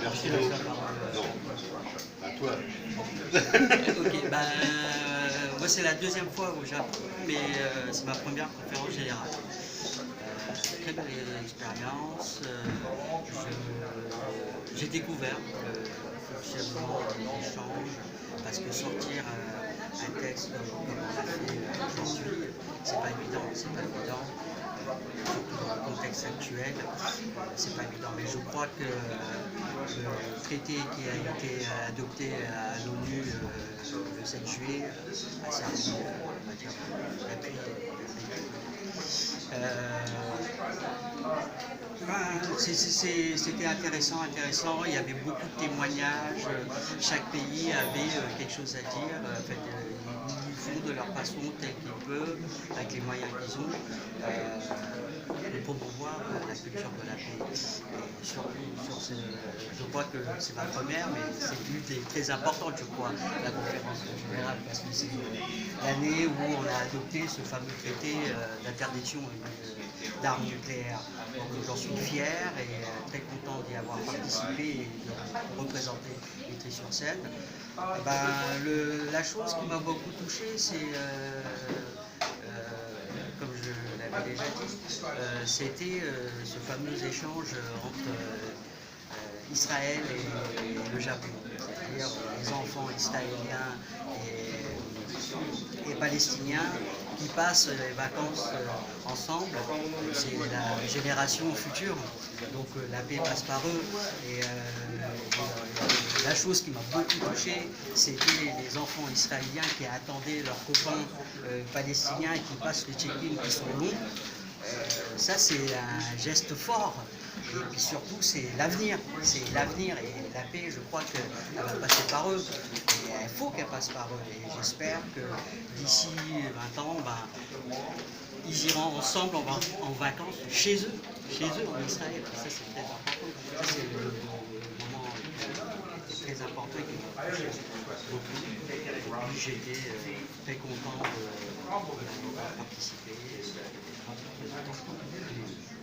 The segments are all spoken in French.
Merci. Non, à toi. Ok, moi c'est la deuxième fois au Japon, mais c'est ma première conférence générale. Très belle expérience. J'ai découvert le fonctionnement des échanges, parce que sortir un texte comme on l'a fait aujourd'hui, c'est pas évident, surtout dans le contexte actuel, c'est pas évident. Mais je crois que le traité qui a été adopté à l'ONU le 7 juillet a servi d'appui. C'était intéressant, il y avait beaucoup de témoignages, chaque pays avait quelque chose à dire, ils font de leur façon tel qu'ils peuvent, avec les moyens qu'ils ont, pour promouvoir la culture de la paix. Et je crois que c'est ma première, mais c'est une des très importantes, je crois, la conférence générale, parce que c'est l'année où on a adopté ce fameux traité d'interdiction d'armes nucléaires. Donc j'en suis fier et très content d'y avoir participé et de représenter Vitry-sur-Seine. La chose qui m'a beaucoup touché, c'est, comme je l'avais déjà dit, c'était ce fameux échange entre Israël et le Japon, c'est-à-dire les enfants israéliens et palestiniens qui passent les vacances ensemble. C'est la génération future, donc la paix passe par eux. Et la chose qui m'a beaucoup touché, c'était les enfants israéliens qui attendaient leurs copains palestiniens qui passent les check-in qui sont longs. Ça, c'est un geste fort. Et puis surtout, c'est l'avenir. Et la paix, je crois qu'elle va passer par eux. Et il faut qu'elle passe par eux. Et j'espère que d'ici 20 ans, ils iront ensemble en vacances chez eux en Israël. Ça, c'est très important. Ça, c'est le moment très important qui m'a touché beaucoup. J'étais très content de participer.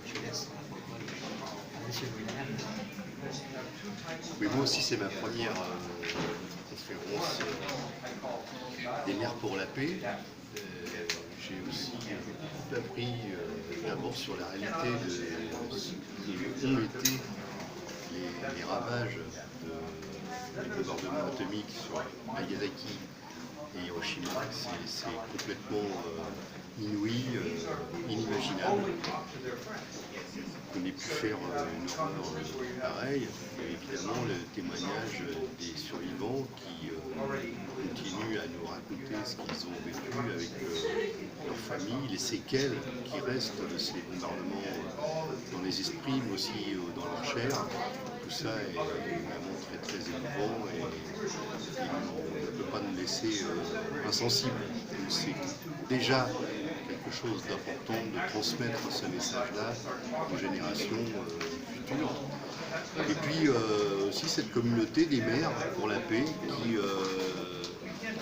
Je laisse la parole à monsieur le maire. Oui, moi aussi, c'est ma première conférence des maires pour la paix. J'ai aussi beaucoup appris d'abord sur la réalité de ce que ont été les ravages du bombardement atomique sur Nagasaki et Hiroshima. C'est complètement inouï, inimaginable qu'on ait pu faire une horreur pareille. Et évidemment, le témoignage des survivants qui continuent à nous raconter ce qu'ils ont vécu avec leur famille, les séquelles qui restent de ces bombardements dans les esprits, mais aussi dans leur chair. Tout ça est vraiment très très émouvant et on ne peut pas nous laisser insensibles. C'est déjà quelque chose d'important de transmettre ce message-là aux générations futures. Et puis aussi cette communauté des maires pour la paix qui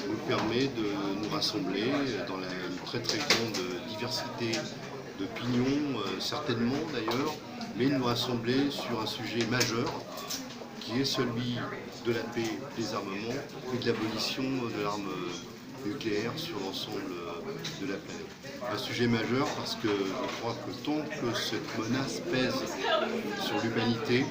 nous permet de nous rassembler dans une très très grande diversité d'opinions, certainement d'ailleurs, mais nous rassembler sur un sujet majeur qui est celui de la paix, des armements et de l'abolition de l'arme nucléaire sur l'ensemble de la planète. Un sujet majeur parce que je crois que tant que cette menace pèse sur l'humanité,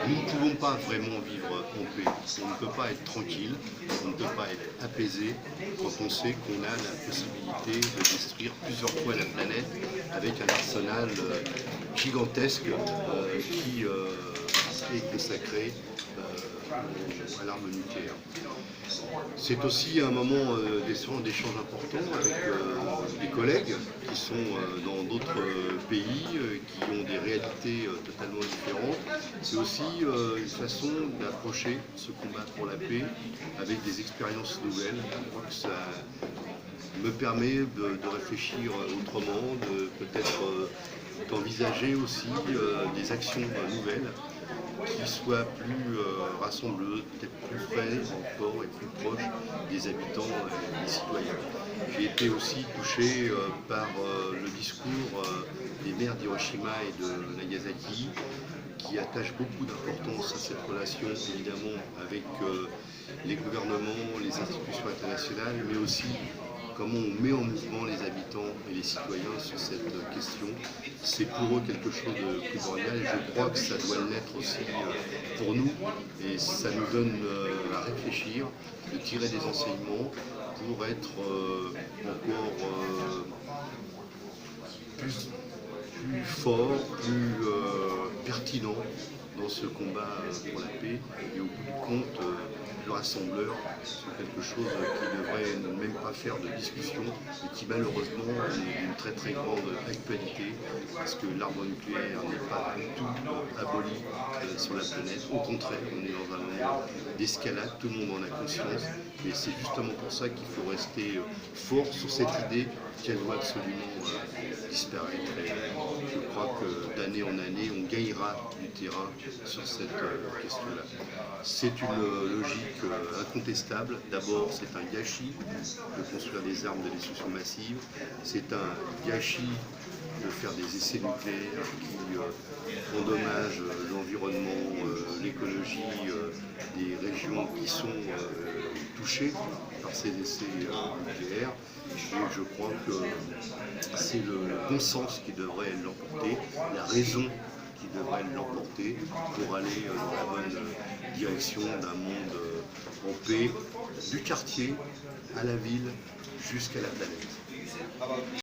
nous ne pouvons pas vraiment vivre en paix. On ne peut pas être tranquille, on ne peut pas être apaisé quand on sait qu'on a la possibilité de détruire plusieurs fois la planète avec un arsenal gigantesque qui est consacré à l'arme nucléaire. C'est aussi un moment d'échange important avec des collègues qui sont dans d'autres pays, qui ont des réalités totalement différentes. C'est aussi une façon d'approcher ce combat pour la paix avec des expériences nouvelles. Je crois que ça me permet de réfléchir autrement, de peut-être d'envisager aussi des actions nouvelles qui soient plus rassembleuses, peut-être plus près encore et plus proches des habitants et des citoyens. J'ai été aussi touché par le discours des maires d'Hiroshima et de Nagasaki qui attache beaucoup d'importance à cette relation, évidemment, avec les gouvernements, les institutions internationales, mais aussi comment on met en mouvement les habitants et les citoyens sur cette question. C'est pour eux quelque chose de primordial et je crois que ça doit l'être aussi pour nous. Et ça nous donne à réfléchir, de tirer des enseignements pour être encore plus fort, plus pertinent dans ce combat pour la paix et au bout du compte, le rassembleur sur quelque chose qui devrait ne même pas faire de discussion et qui malheureusement est d'une très très grande actualité parce que l'arme nucléaire n'est pas du tout aboli sur la planète. Au contraire, on est dans un moment d'escalade, tout le monde en a conscience, mais c'est justement pour ça qu'il faut rester fort sur cette idée qu'elle doit absolument disparaître. Et je crois que d'année en année, on gagnera du terrain sur cette question-là. C'est une logique incontestable. D'abord, c'est un gâchis de construire des armes de destruction massive. C'est un gâchis de faire des essais nucléaires qui endommagent l'environnement, l'écologie des régions qui sont touchées par ces essais nucléaires. Et je crois que c'est le bon sens qui devrait l'emporter, la raison qui devrait l'emporter pour aller dans la bonne direction d'un monde en paix, du quartier à la ville jusqu'à la planète.